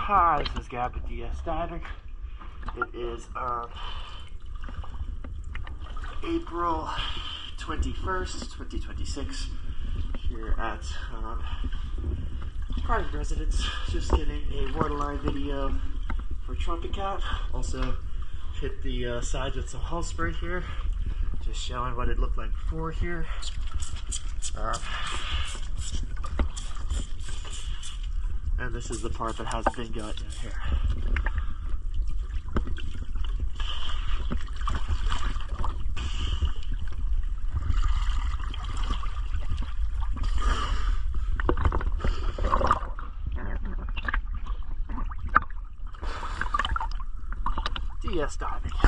Hi, this is Gab with DS Diving. It is April 21st, 2026, here at private residence. Just getting a waterline video for Trop Cat. Also hit the sides with some hull spray here, just showing what it looked like before here. And this is the part that hasn't been got yet here. DS Diving.